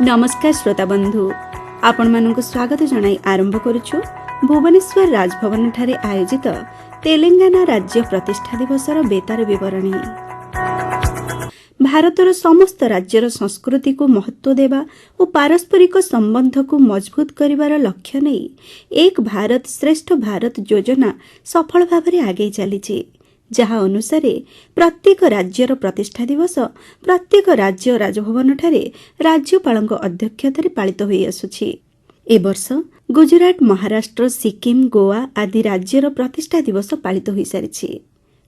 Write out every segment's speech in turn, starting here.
नमस्कार श्रोता बंधु आपण मानक स्वागत जनाई आरंभ करुछु भुवनेश्वर राजभवन ठारे आयोजित तेलंगाना राज्य प्रतिष्ठा दिवसर बेतार विवरणी। भारतर समस्त राज्यर संस्कृति को महत्व देवा और पारस्परिक संबंध को मजबूत करिवार लक्ष्य नहीं एक भारत श्रेष्ठ भारत योजना सफल भाव आगे चली जहा अनुसार प्रत्येक राज्यर प्रतिष्ठा दिवस प्रत्येक राज्य राजभवन ठारे राज्यपाल अध्यक्षतार पालित होई आसुछि। ए वर्ष गुजरात, महाराष्ट्र, सिक्किम, गोवा आदि राज्यर प्रतिष्ठा दिवस पालित होई सारिछि।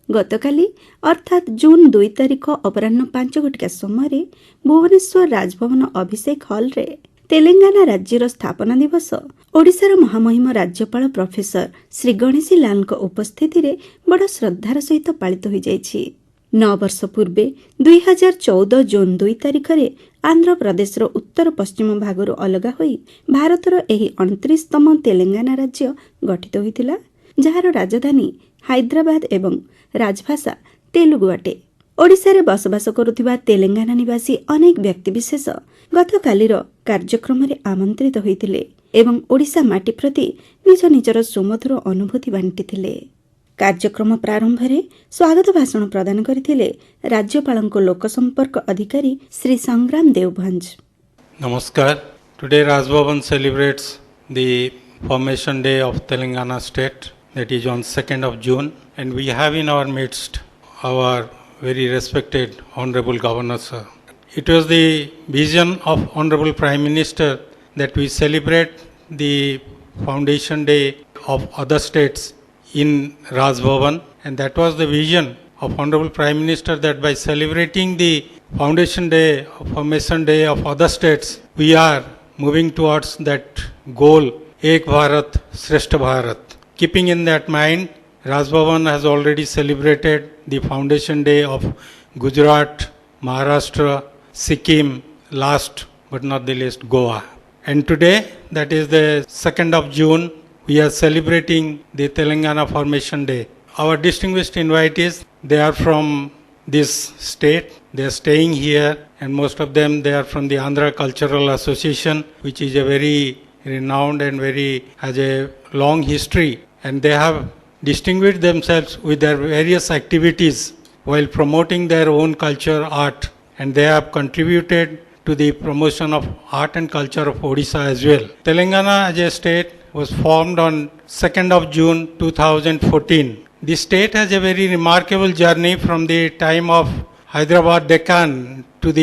गतकाली अर्थात जून 2 तारिख अपराह्न 5 घटिका समय भुवनेश्वर राजभवन अभिषेक हॉल रे तेलंगाना राज्यर स्थापना दिवस ओडिशार महामहिम राज्यपाल प्रोफेसर श्री गणेशी लाल उपस्थिति रे बड़ श्रद्धार सहित पालित हो जाइछि। 9 वर्ष पूर्वे 2014 जून 2 तारिख रे आंध्र प्रदेशर उत्तर पश्चिम भागरु अलगा होई भारतर एही 29तम तेलंगाना राज्य गठित होइतिला, जहार राजधानी हैदराबाद एवं राजभाषा तेलुगु अटे। ओडिशारे बसबास करुथिबा तेलंगाना निवासी अनेक व्यक्तिविशेष गतकालीर कार्यक्रम रे आमंत्रित होइतिले एवं ओडिशा माटी प्रति निज निजर सुमधुर अनुभूति बांटिथिले। कार्यक्रम प्रारंभ रे स्वागत भाषण प्रदान करथिले राज्यपालको लोकसंपर्क अधिकारी श्री संग्राम देवभंज। Namaskar. Today Rajbhavan celebrates the formation day of Telangana state, that is on 2nd of June, and we have in our midst our very respected Honorable Governor Sir. It was the vision of Honorable Prime Minister that we celebrate the foundation day of other states in Rajbhavan, and that was the vision of Honorable Prime Minister that by celebrating the foundation day, formation day of other states, we are moving towards that goal, Ek Bharat, Shrestha Bharat. Keeping in that mind, Rajbhavan has already celebrated the foundation day of Gujarat, Maharashtra, Sikkim, last but not the least Goa. And today, that is the 2nd of June, we are celebrating the Telangana Formation Day. Our distinguished invitees, they are from this state, they are staying here, and most of them, they are from the Andhra Cultural Association, which is a very renowned and has a long history, and they have distinguished themselves with their various activities while promoting their own culture, art, and they have contributed to the promotion of art and culture of Odisha as well. Telangana as a state was formed on 2nd of June 2014. The state has a very remarkable journey from the time of Hyderabad Deccan to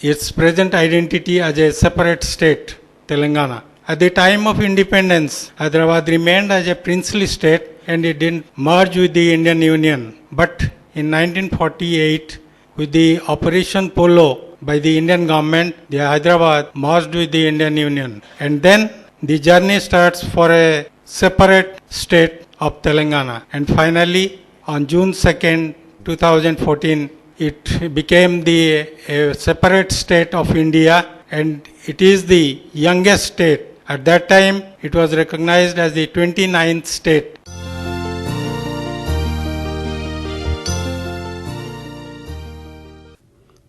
its present identity as a separate state, Telangana. At the time of independence, Hyderabad remained as a princely state and it didn't merge with the Indian Union. But in 1948, with the Operation Polo by the Indian government, the Hyderabad merged with the Indian Union. And then the journey starts for a separate state of Telangana. And finally, on June 2nd, 2014, it became a separate state of India, and it is the youngest state. At that time, it was recognized as the 29th state.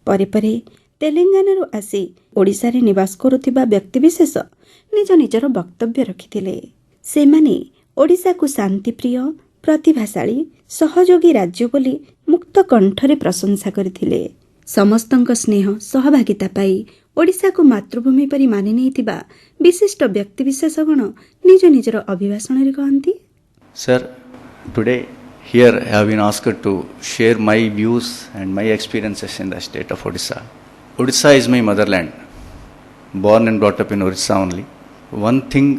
परे परे तेलंगानारू आसी ओडिशा रे निवास करुथिबा व्यक्तिविशेष निज निजर वक्तव्य रखिथिले। सेमाने ओडिशा को शांतिप्रिय, प्रतिभाशाली, सहयोगी राज्य बोली मुक्त कंठरे प्रशंसा करथिले। समस्तंक स्नेह सहभागिता पाई ओडिशा को मातृभूमि परि मानि नेइतिबा विशिष्ट व्यक्तिविशेषगण निज निजर अभिभाषण रे कहंती। Sir, today here I have been asked to share my views and my experiences in the state of Odisha. Odisha is my motherland. Born and brought up in Odisha only. One thing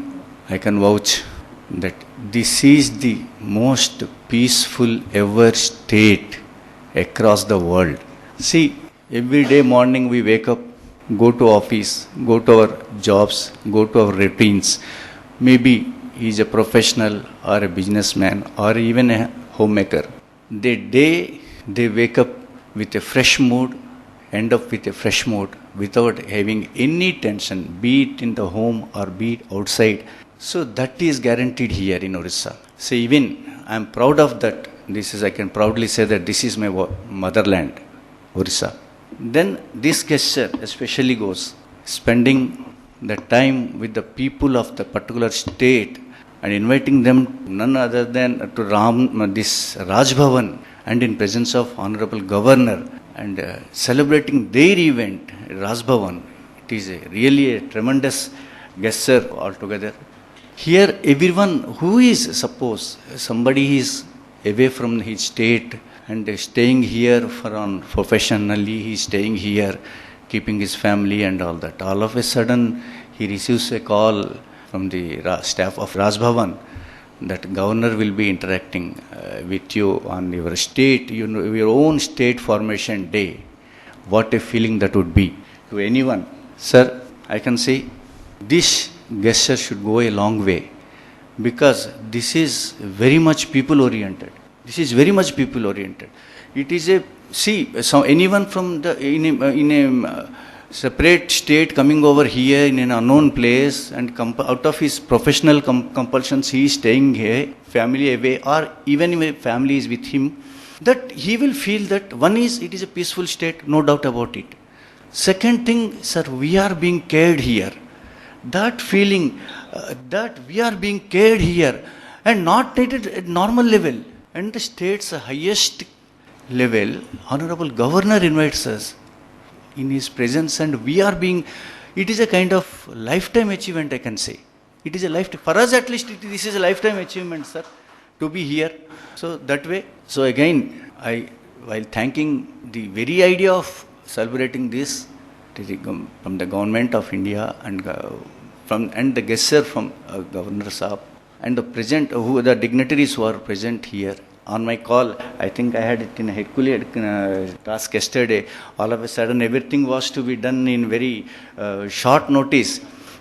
I can vouch that this is the most peaceful ever state across the world. See, every day morning we wake up, go to office, go to our jobs, go to our routines. Maybe he is a professional or a businessman or even a homemaker. The day they wake up with a fresh mood, end up with a fresh mood without having any tension, be it in the home or be it outside. So that is guaranteed here in Orissa. So even I am proud of that. I can proudly say that this is my motherland, Orissa. Then this gesture especially goes. spending the time with the people of the particular state and inviting them none other than to this Raj Bhavan and in presence of Honorable Governor and celebrating their event, Raj Bhavan. It is really a tremendous gesture altogether. Here, everyone who is, suppose somebody is away from his state and staying here professionally, he is staying here, keeping his family and all that. All of a sudden, he receives a call from the staff of Raj Bhavan that governor will be interacting with you on your state, your own state formation day. What a feeling that would be to anyone. Sir, I can say this gesture should go a long way because this is very much people oriented. This is very much people oriented. It is so anyone from in a separate state coming over here in an unknown place and out of his professional compulsions he is staying here, family away, or even if family is with him, that he will feel that it is a peaceful state, no doubt about it. Second thing, sir, we are being cared here. That feeling that we are being cared here and not treated at normal level and the state's highest level, Honorable Governor invites us in his presence and we are being, it is a kind of lifetime achievement, I can say. It is a lifetime, for us at least this is a lifetime achievement, sir, to be here. So that way, so again, while thanking the very idea of celebrating this from the government of India and the gesture from Governor Saab and the dignitaries who are present here. On my call, I think I had it in a Herculean task yesterday. All of a sudden, everything was to be done in very short notice.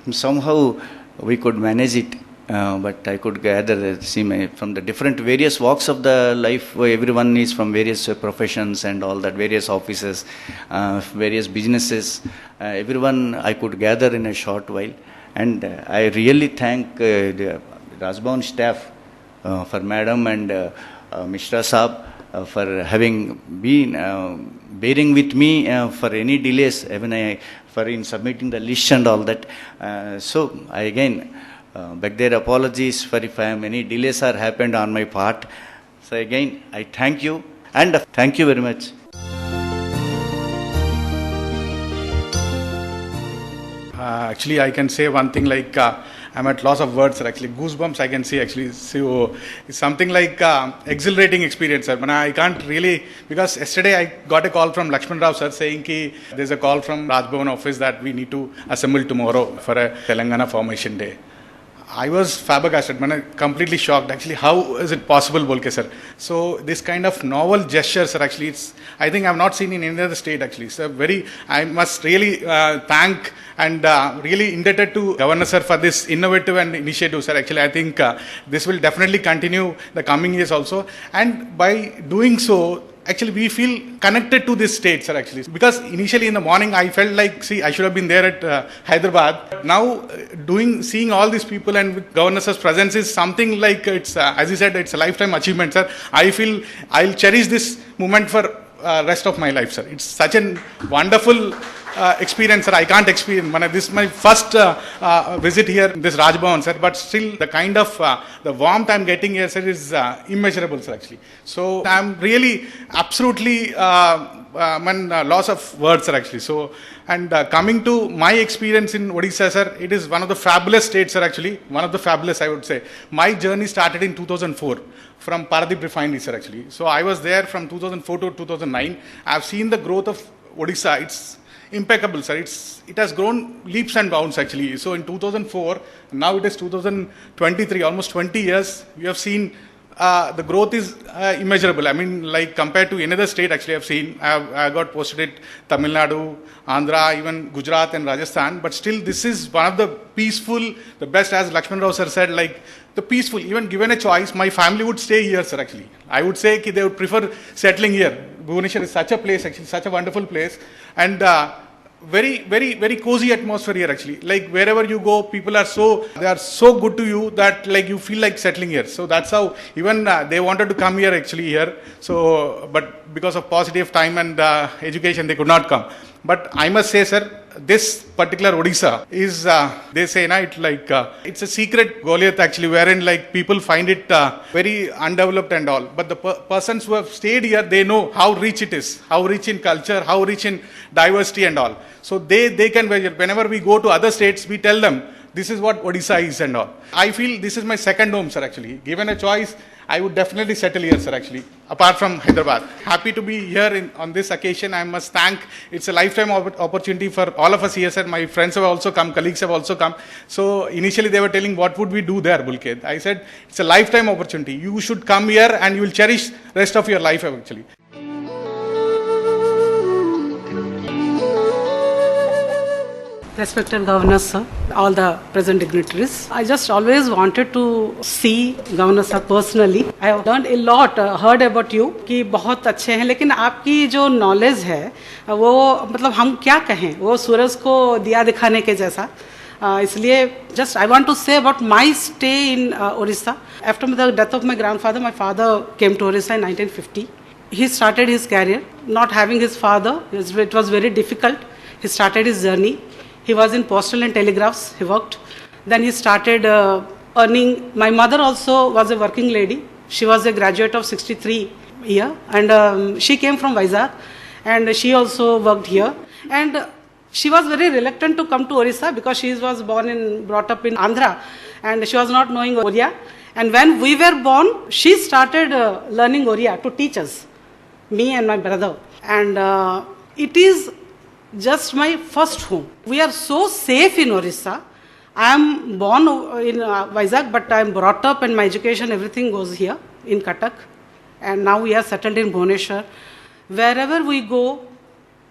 Somehow, we could manage it, but I could gather, from the different various walks of the life, where everyone is from various professions and all that, various offices, various businesses. Everyone I could gather in a short while. And I really thank the Rajbhavan staff for Madam and Mr. Saab for having been bearing with me for any delays, even for in submitting the list and all that. So I again beg their apologies for if any delays are happened on my part. So again, I thank you and thank you very much. Actually, I can say one thing like I'm at loss of words, sir. Actually, goosebumps I can see. Actually, so it's something like exhilarating experience, sir. But I can't really, because yesterday I got a call from Lakshman Rao, sir, saying ki there's a call from Raj Bhavan office that we need to assemble tomorrow for a Telangana formation day. I was flabbergasted, man, completely shocked. Actually, how is it possible, bolke sir? So this kind of novel gestures, sir, actually, I think I've not seen in any other state. Actually, sir, I must really thank and really indebted to Governor sir for this innovative and initiative, sir. Actually, I think this will definitely continue the coming years also, and by doing so, actually we feel connected to this state, sir, actually. Because initially in the morning I felt like, I should have been there at Hyderabad. Now seeing all these people and with Governor sir's presence is something like, it's as you said, it's a lifetime achievement, sir. I feel I'll cherish this moment for rest of my life, sir. It's such a wonderful experience, sir. I can't experience. This is my first visit here, this Raj Bhavan, sir. But still, the kind of the warmth I'm getting here, sir, is immeasurable, sir. Actually, so I'm really absolutely loss of words, sir. Actually, so and coming to my experience in Odisha, sir, it is one of the fabulous states, sir. Actually, one of the fabulous, I would say. My journey started in 2004 from Paradip Refinery, sir. Actually, so I was there from 2004 to 2009. I've seen the growth of Odisha. It's impeccable, sir. It has grown leaps and bounds, actually. So in 2004, now it is 2023, almost 20 years, we have seen the growth is immeasurable. I mean, like compared to another state, actually, I've seen, I got posted at Tamil Nadu, Andhra, even Gujarat and Rajasthan. But still, this is one of the peaceful, the best, as Lakshman Rao sir said, like the peaceful. Even given a choice, my family would stay here, sir. Actually, I would say they would prefer settling here. Bhubaneswar is such a place, actually, such a wonderful place, and very, very, very cozy atmosphere here, actually. Like wherever you go, people are they are so good to you that like you feel like settling here. So that's how even they wanted to come here, actually, here. So, but because of positive time and education, they could not come. But I must say, sir, this particular Odisha is, they say, it's a secret Goliath actually, wherein like people find it very undeveloped and all. But the persons who have stayed here, they know how rich it is, how rich in culture, how rich in diversity and all. So they can, whenever we go to other states, we tell them, this is what Odisha is and all. I feel this is my second home, sir, actually. Given a choice, I would definitely settle here, sir, actually, apart from Hyderabad. Happy to be here on this occasion. I must thank, it's a lifetime opportunity for all of us here, sir. My friends have also come, colleagues have also come. So initially they were telling, what would we do there, Bulkhed? I said, it's a lifetime opportunity. You should come here and you will cherish rest of your life, actually. Respected Governor Sir, all the present dignitaries. I just always wanted to see Governor Sir personally. I have learned a lot, heard about you कि बहुत अच्छे हैं, लेकिन आपकी जो knowledge है वो मतलब हम क्या कहें, वो सूरज को दिया दिखाने के जैसा. इसलिए just I want to say about my stay in Orissa. After the death of my grandfather, my father came to Orissa in 1950. He started his career, not having his father. It was very difficult. He started his journey. He was in postal and telegraphs, he worked. Then he started earning. My mother also was a working lady. She was a graduate of 63 year and she came from Vizag and she also worked here. And she was very reluctant to come to Orissa because she was born and brought up in Andhra and she was not knowing Oriya. And when we were born, she started learning Oriya to teach us, me and my brother. And it is just my first home. We are so safe in Orissa. I am born in Vizag, but I am brought up and my education, everything goes here in Cuttack. And now we are settled in Bhubaneswar. Wherever we go,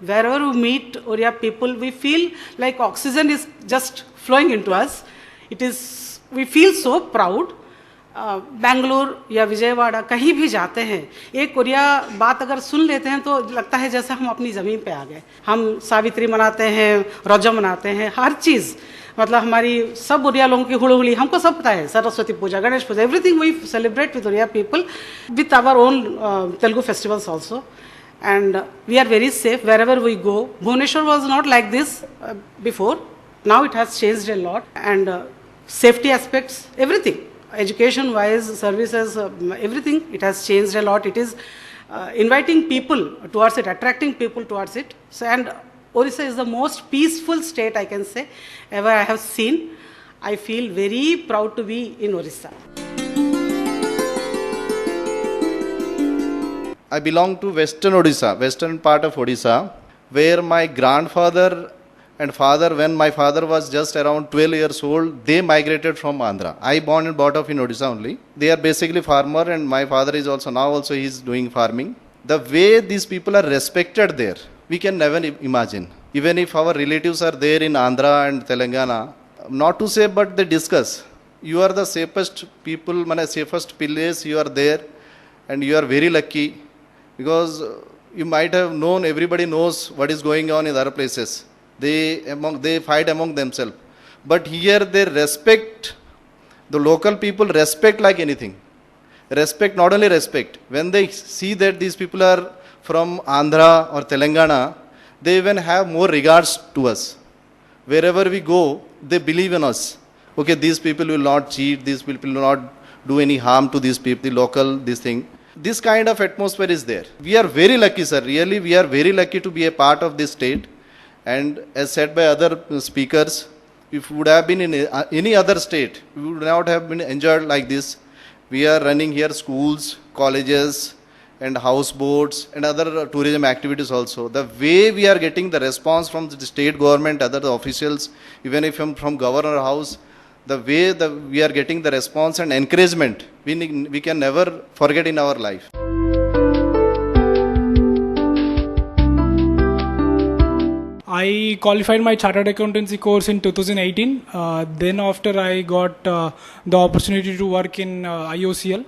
wherever we meet Oriya people, we feel like oxygen is just flowing into us. We feel so proud. Bengaluru या विजयवाड़ा कहीं भी जाते हैं, एक ओरिया बात अगर सुन लेते हैं तो लगता है जैसे हम अपनी ज़मीन पे आ गए. हम सावित्री मनाते हैं, रोजा मनाते हैं, हर चीज़ मतलब हमारी सब ओरिया लोगों की हुड़हुड़ी हमको सब पता है. Saraswati puja, Ganesh puja, everything we celebrate with Oriya people with our own Telugu festivals also. And we are very safe wherever we go. Bhubaneswar was not like this before. Now it has changed a lot. And safety aspects, everything. Education-wise, services, everything, it has changed a lot. It is inviting people towards it, attracting people towards it. So, and Orissa is the most peaceful state, I can say, ever I have seen. I feel very proud to be in Orissa. I belong to Western Odisha, western part of Odisha, where my grandfather and father, when my father was just around 12 years old, they migrated from Andhra. I born and brought up in Odisha only. They are basically farmer and my father is also, now also he is doing farming. The way these people are respected there, we can never imagine. Even if our relatives are there in Andhra and Telangana, not to say but they discuss. You are the safest people, safest place, you are there and you are very lucky because you might have known, everybody knows what is going on in other places. They fight among themselves. But here they respect, the local people respect like anything. Respect, not only respect. When they see that these people are from Andhra or Telangana, they even have more regards to us. Wherever we go, they believe in us. Okay, these people will not cheat, these people will not do any harm to these people, the local, this thing. This kind of atmosphere is there. We are very lucky, sir. Really, we are very lucky to be a part of this state. And as said by other speakers, if we would have been in any other state, we would not have been enjoyed like this. We are running here schools, colleges, and houseboats, and other tourism activities also. The way we are getting the response from the state government, other officials, even if from governor house, the way we are getting the response and encouragement, we can never forget in our life. I qualified my chartered accountancy course in 2018. Then after I got the opportunity to work in IOCL.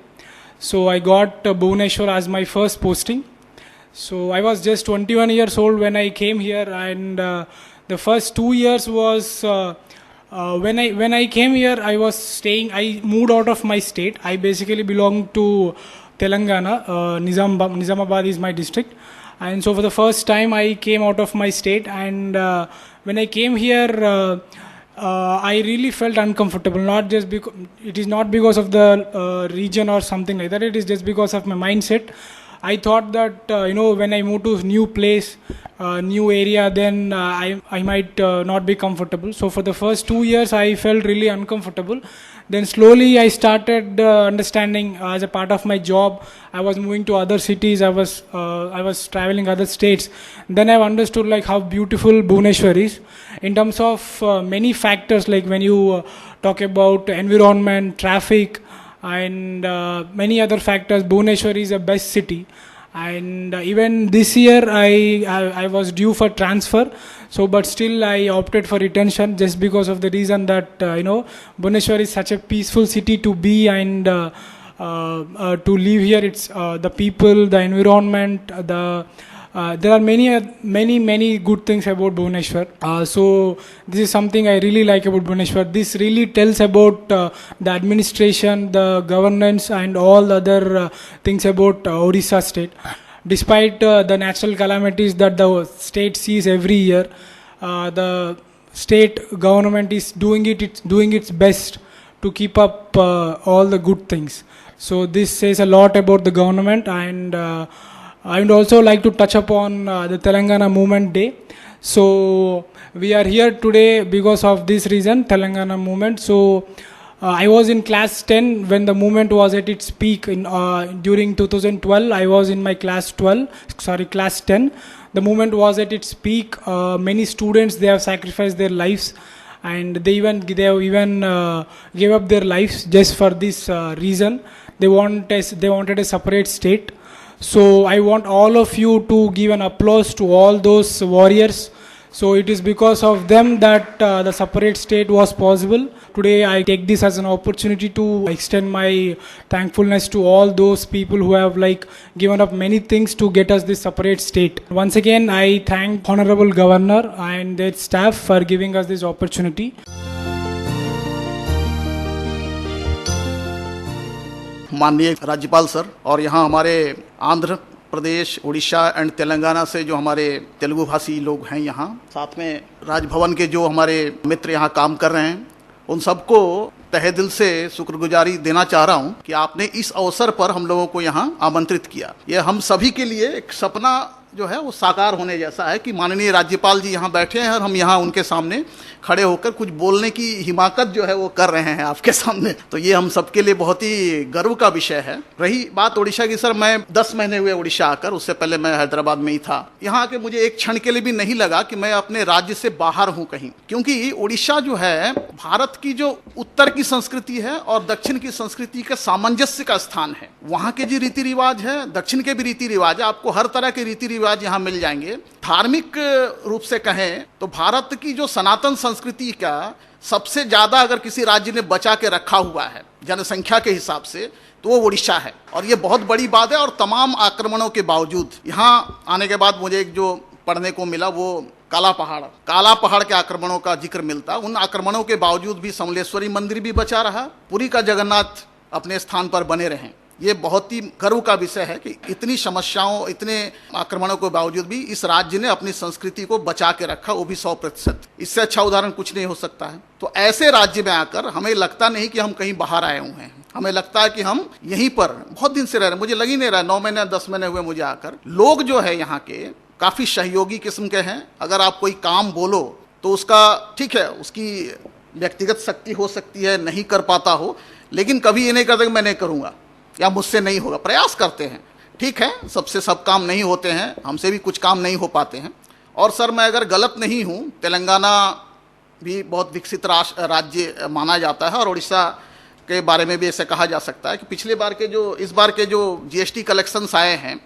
So I got Bhubaneswar as my first posting. So I was just 21 years old when I came here, and the first 2 years was when I came here, I was staying. I moved out of my state. I basically belong to Telangana. Nizamabad is my district. And so for the first time I came out of my state, and when I came here, I really felt uncomfortable. Not just because it is not because of the region or something like that. It is just because of my mindset. I thought that when I move to new place, new area, then I might not be comfortable. So for the first 2 years, I felt really uncomfortable. Then slowly I started understanding, as a part of my job. I was moving to other cities. I was traveling other states. Then I understood like how beautiful Bhubaneswar is in terms of many factors. Like when you talk about environment, traffic, and many other factors, Bhubaneswar is the best city. And even this year I was due for transfer, so but still I opted for retention, just because of the reason that Bhubaneswar is such a peaceful city to be, and to live here. It's the people, the environment, there are many good things about Bhubaneswar. So this is something I really like about Bhubaneswar. This really tells about the administration, the governance, and all the other things about Odisha state. Despite the natural calamities that the state sees every year, the state government is doing its best to keep up all the good things. So this says a lot about the government. And I would also like to touch upon the Telangana Movement Day. So we are here today because of this reason, Telangana Movement. So I was in class 10 when the movement was at its peak during 2012. I was in my class 10. The movement was at its peak. Many students, they have sacrificed their lives, and they have even gave up their lives just for this reason. They wanted a separate state. So I want all of you to give an applause to all those warriors. So it is because of them that the separate state was possible. Today I take this as an opportunity to extend my thankfulness to all those people who have given up many things to get us this separate state. Once again, I thank Honorable Governor and their staff for giving us this opportunity. माननीय राज्यपाल sir, और यहाँ हमारे Andhra Pradesh, Orissa and Telangana से जो हमारे तेलुगु भाषी लोग हैं, यहाँ साथ में राजभवन के जो हमारे मित्र यहाँ काम कर रहे हैं, उन सबको तहे दिल से शुक्रगुजारी देना चाह रहा हूँ कि आपने इस अवसर पर हम लोगों को यहाँ आमंत्रित किया। ये हम सभी के लिए एक सपना जो है वो साकार होने जैसा है कि माननीय राज्यपाल जी यहाँ बैठे हैं और हम यहाँ उनके सामने खड़े होकर कुछ बोलने की हिमाकत जो है वो कर रहे हैं आपके सामने। तो ये हम सबके लिए बहुत ही गर्व का विषय है। रही बात उड़ीसा की, सर मैं 10 महीने हुए उड़ीसा आकर, उससे पहले मैं हैदराबाद में ही था। यहाँ आके मुझे एक क्षण के लिए भी नहीं लगा कि मैं अपने राज्य से बाहर हूँ कहीं, क्योंकि उड़ीसा जो है भारत की जो उत्तर की संस्कृति है और दक्षिण की संस्कृति का सामंजस्य का स्थान है। वहाँ के जो रीति रिवाज है, दक्षिण के भी रीति रिवाज है, आपको हर तरह के रीति रिवाज यहाँ मिल जाएंगे। धार्मिक रूप से कहें तो भारत की जो सनातन संस्कृति का सबसे ज्यादा अगर किसी राज्य ने बचा के रखा हुआ है जनसंख्या के हिसाब से, तो वो उड़ीसा है। और ये बहुत बड़ी बात है। और तमाम आक्रमणों के बावजूद यहाँ आने के बाद मुझे एक जो पढ़ने को मिला वो काला पहाड़ के आक्रमणों का जिक्र मिलता। उन आक्रमणों के बावजूद भी समलेश्वरी मंदिर भी बचा रहा, पुरी का जगन्नाथ अपने स्थान पर बने रहे। ये बहुत ही गर्व का विषय है कि इतनी समस्याओं, इतने आक्रमणों के बावजूद भी इस राज्य ने अपनी संस्कृति को बचा के रखा, वो भी 100%। इससे अच्छा उदाहरण कुछ नहीं हो सकता है। तो ऐसे राज्य में आकर हमें लगता नहीं कि हम कहीं बाहर आए हुए हैं, हमें लगता है कि हम यहीं पर बहुत दिन से रह रहे हैं। मुझे लग ही नहीं रहा, 9 महीने 10 महीने हुए मुझे आकर। लोग जो है यहाँ के काफी सहयोगी किस्म के हैं। अगर आप कोई काम बोलो तो उसका ठीक है, उसकी व्यक्तिगत शक्ति हो सकती है, नहीं कर पाता हो, लेकिन कभी ये नहीं करते कि मैं नहीं करूँगा या मुझसे नहीं होगा। प्रयास करते हैं, ठीक है, सबसे सब काम नहीं होते हैं, हमसे भी कुछ काम नहीं हो पाते हैं। और सर मैं अगर गलत नहीं हूँ, तेलंगाना भी बहुत विकसित राज्य माना जाता है और उड़ीसा के बारे में भी ऐसे कहा जा सकता है कि इस बार के जो जीएसटी कलेक्शंस आए हैं,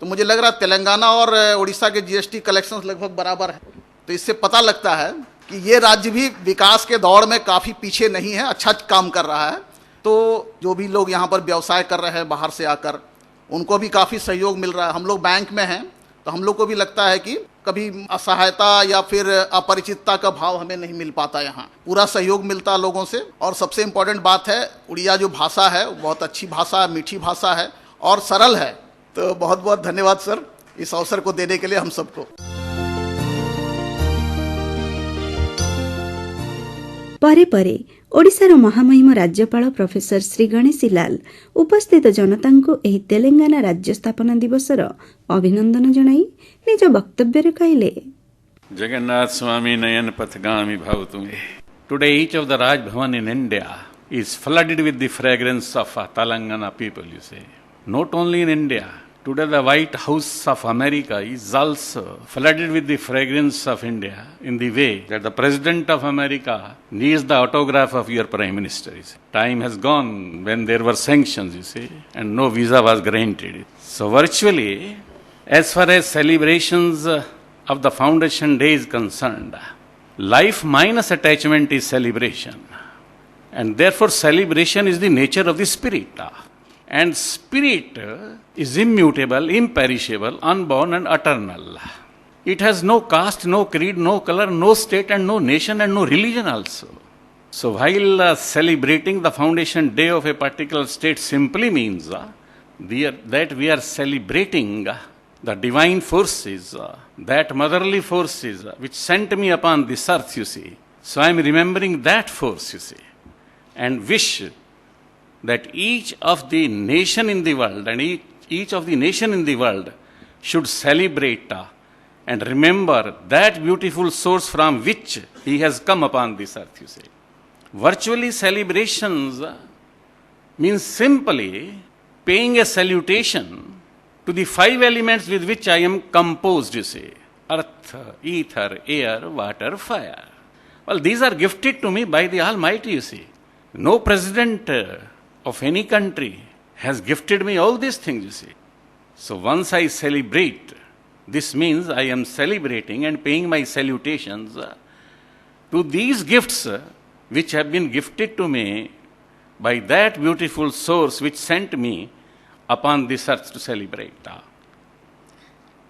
तो मुझे लग रहा है तेलंगाना और उड़ीसा के जीएसटी कलेक्शंस लगभग बराबर है। तो इससे पता लगता है कि ये राज्य भी विकास के दौड़ में काफ़ी पीछे नहीं है, अच्छा काम कर रहा है। तो जो भी लोग यहाँ पर व्यवसाय कर रहे हैं बाहर से आकर, उनको भी काफ़ी सहयोग मिल रहा है। हम लोग बैंक में हैं तो हम लोग को भी लगता है कि कभी असहायता या फिर अपरिचितता का भाव हमें नहीं मिल पाता, यहाँ पूरा सहयोग मिलता है लोगों से। और सबसे इम्पोर्टेंट बात है, उड़िया जो भाषा है वो बहुत अच्छी भाषा है, मीठी भाषा है और सरल है। तो बहुत बहुत धन्यवाद सर इस अवसर को देने के लिए हम सबको। ପରେ ପରେ ଓଡ଼ିଶାର ମହାମହିମ ରାଜ୍ୟପାଳ ପ୍ରଫେସର ଶ୍ରୀ ଗଣେଶୀ ଲାଲ ଉପସ୍ଥିତ ଜନତାଙ୍କୁ ଏହି ତେଲେଙ୍ଗାନା ରାଜ୍ୟ ସ୍ଥାପନା ଦିବସର ଅଭିନନ୍ଦନ ଜଣାଇ ନିଜ ବକ୍ତବ୍ୟରେ କହିଲେ, Jagannath Swami Nayan Pathgami Bhavatume. Today each of the Raj Bhavan in India is flooded with the fragrance of Telangana people, you say. Not only in India, today the White House of America is also flooded with the fragrance of India in the way that the President of America needs the autograph of your Prime Minister. You see. Time has gone when there were sanctions, you see, and no visa was granted. So virtually, as far as celebrations of the foundation day is concerned, life minus attachment is celebration. And therefore celebration is the nature of the spirit. And spirit is immutable, imperishable, unborn and eternal. It has no caste, no creed, no color, no state and no nation and no religion also. So while celebrating the foundation day of a particular state simply means that we are celebrating the divine forces, that motherly forces which sent me upon this earth, you see. So I am remembering that force, you see, and wish that each of the nation in the world and each of the nation in the world should celebrate and remember that beautiful source from which he has come upon this earth, you see. Virtually celebrations means simply paying a salutation to the five elements with which I am composed, you see. Earth, ether, air, water, fire. Well, these are gifted to me by the Almighty, you see. No president of any country has gifted me all these things, you see. So once I celebrate, this means I am celebrating and paying my salutations to these gifts which have been gifted to me by that beautiful source which sent me upon this earth to celebrate.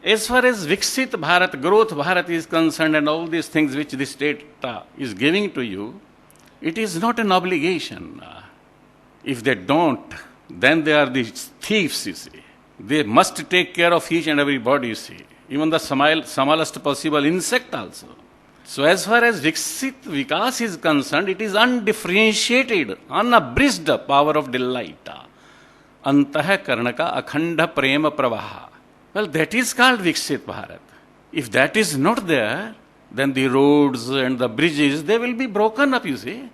As far as Viksit Bharat, Growth Bharat is concerned and all these things which the state is giving to you, it is not an obligation. If they don't, then they are the thieves, you see. They must take care of each and every body, you see. Even the smallest possible insect also. So as far as Viksit Vikas is concerned, it is undifferentiated, unabridged power of delight. Antah Karnaka Akhanda Prema Pravaha. Well, that is called Viksit Bharat. If that is not there, then the roads and the bridges, they will be broken up, you see.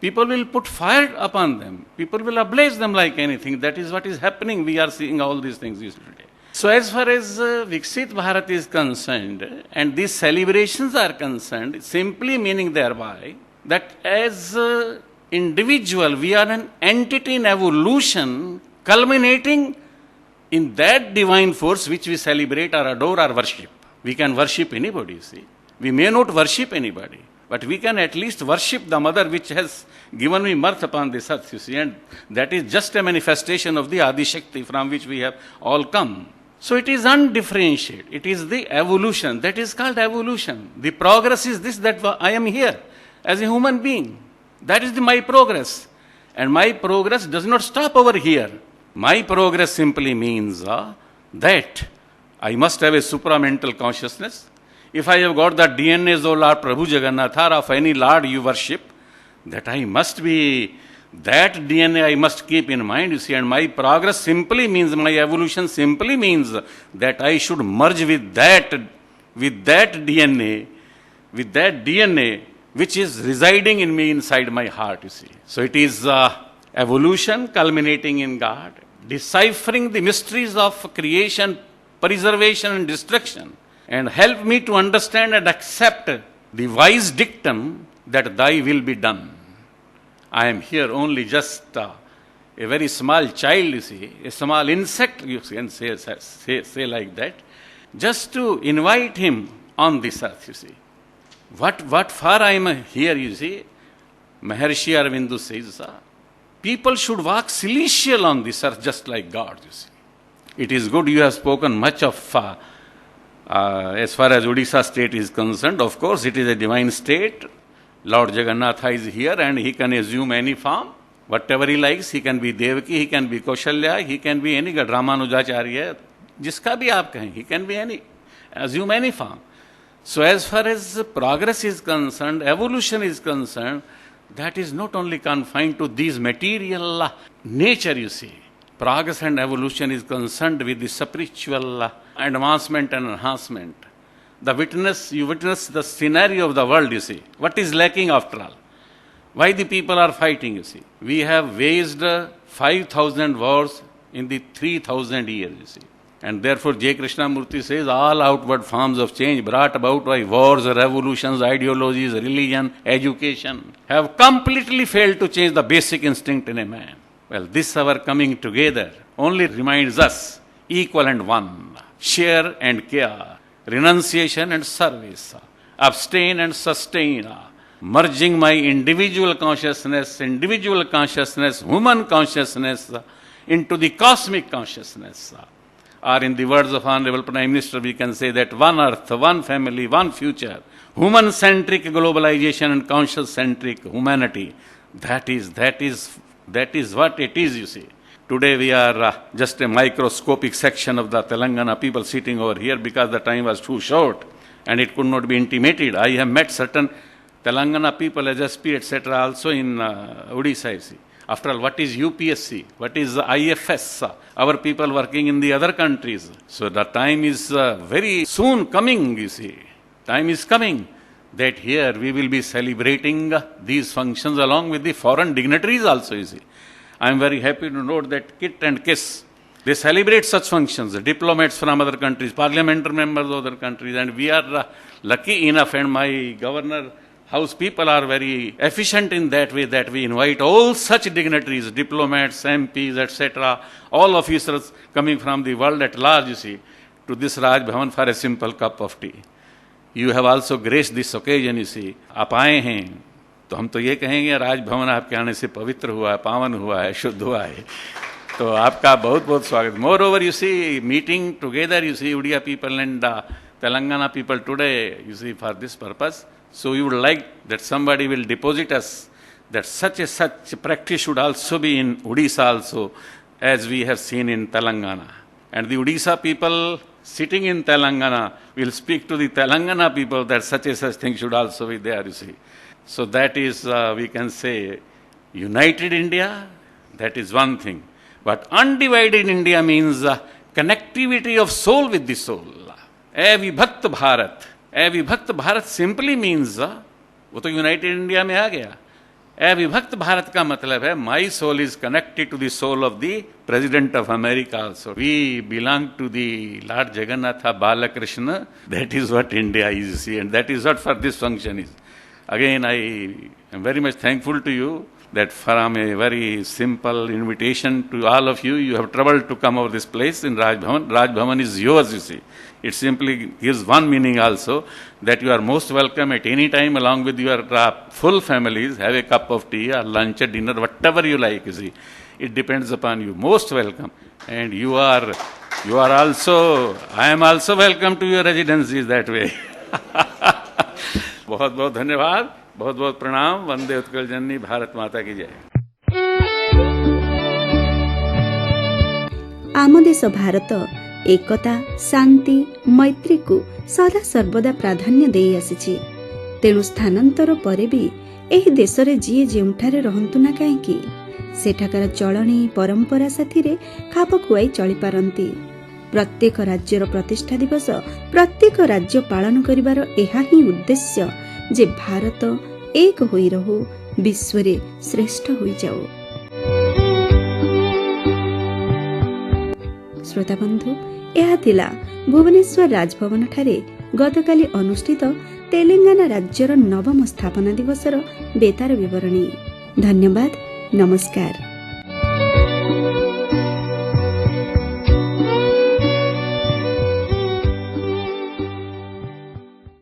People will put fire upon them. People will ablaze them like anything. That is what is happening. We are seeing all these things today. So as far as Viksit Bharat is concerned, and these celebrations are concerned, simply meaning thereby that as individual, we are an entity in evolution, culminating in that divine force which we celebrate or adore or worship. We can worship anybody, you see. We may not worship anybody, but we can at least worship the mother which has given me birth upon this earth, you see. And that is just a manifestation of the Adi Shakti from which we have all come. So it is undifferentiated. It is the evolution. That is called evolution. The progress is this, that I am here as a human being. That is my progress. And my progress does not stop over here. My progress simply means that I must have a supramental consciousness. If I have got the DNAs of Lord Prabhu Jagannath or of any Lord you worship, that I must be, that DNA I must keep in mind, you see. And my progress simply means, my evolution simply means that I should merge with that DNA which is residing in me inside my heart, you see. So it is evolution culminating in God, deciphering the mysteries of creation, preservation and destruction, and help me to understand and accept the wise dictum that thy will be done. I am here only just a very small child, you see, a small insect, you can say like that, just to invite him on this earth, you see. What for I am here, you see, Maharshi Aurobindo says, people should walk celestial on this earth just like God, you see. It is good you have spoken much of, as far as Odisha state is concerned, of course it is a divine state. Lord Jagannatha is here and he can assume any form, whatever he likes. He can be Devaki, he can be Kaushalya, he can be any God, Ramanujacharya, जिसका भी आप कहें, he can be any, assume any form. So as far as progress is concerned, evolution is concerned, that is not only confined to these material nature, you see. Progress and evolution is concerned with the spiritual advancement and enhancement. You witness the scenario of the world, you see. What is lacking after all? Why the people are fighting, you see. We have waged 5,000 wars in the 3,000 years, you see. And therefore J. Krishnamurti says all outward forms of change brought about by wars, revolutions, ideologies, religion, education have completely failed to change the basic instinct in a man. Well, this our coming together only reminds us equal and one, share and care, renunciation and service, abstain and sustain, merging my individual consciousness, human consciousness into the cosmic consciousness. Or in the words of Honorable Prime Minister, we can say that one earth, one family, one future, human-centric globalization and conscious-centric humanity. That is what it is, you see. Today we are just a microscopic section of the Telangana people sitting over here because the time was too short and it could not be intimated. I have met certain Telangana people as SP, etc. also in Odisha, you see. After all, what is UPSC? What is IFS? Our people working in the other countries. So the time is very soon coming, you see. Time is coming that here we will be celebrating these functions along with the foreign dignitaries also, you see. I am very happy to note that KIT and KISS, they celebrate such functions, diplomats from other countries, parliamentary members of other countries, and we are lucky enough, and my governor House people are very efficient in that way that we invite all such dignitaries, diplomats, MPs, etc., all officers coming from the world at large, you see, to this Raj Bhavan for a simple cup of tea. You have also graced this occasion, you see. आप आए हैं तो हम तो ये कहेंगे राज भवन आपके आने से पवित्र हुआ है, पावन हुआ है, शुद्ध हुआ है. तो आपका बहुत बहुत स्वागत. Moreover, you see, meeting together, you see, Udiya people and Telangana people today, you see, for this purpose. So you would like that somebody will deposit us that such practice should also be in Odisha also, as we have seen in Telangana. And the Odisha people sitting in Telangana will speak to the Telangana people that such thing should also be there, you see. So that is, we can say, united India, that is one thing. But undivided India means connectivity of soul with the soul. Vibhakt Bharat. विभक्त Bharat simply means वो तो United India में आ गया. विभक्त भारत का मतलब है my soul is connected to the soul of the president of America also. We belong to the lord Jagannath Balkrishna. That is what India is, see, and that is what for this function is. Again I am very much thankful to you that from a very simple invitation to all of you, you have troubled to come over this place in Raj Bhavan. Raj Bhavan is yours, you see. It simply gives one meaning also, that you are most welcome at any time along with your full families. Have a cup of tea or lunch or dinner, whatever you like, you see. It depends upon you. Most welcome. And you are also, I am also welcome to your residencies that way. बहुत बहुत धन्यवाद, बहुत बहुत प्रणाम. वंदे उत्कल जननी, भारत माता की जय. आम देश भारत एकता, शांति, मैत्री को सदा सर्वदा प्राधान्य दे आसीछि. तेणु स्थानांतर परे भी एही देश रे जीए जेउठारे रहंतु ना काहेकि सेठाकार चलणी परंपरा साथी खाप खुआई चली पारंती. प्रत्येक राज्यर प्रतिष्ठा दिवस प्रत्येक राज्य पालन करिवार एहा ही उद्देश्य जे भारत एक होई रहू, विश्व रे श्रेष्ठ होई जाओ. श्रोता बंधु, यह थिला भुवनेश्वर राजभवन ठारे गतकाली अनुष्ठित तेलंगाना राज्यर नवम स्थापना दिवसर बेतार विवरणी. धन्यवाद. नमस्कार.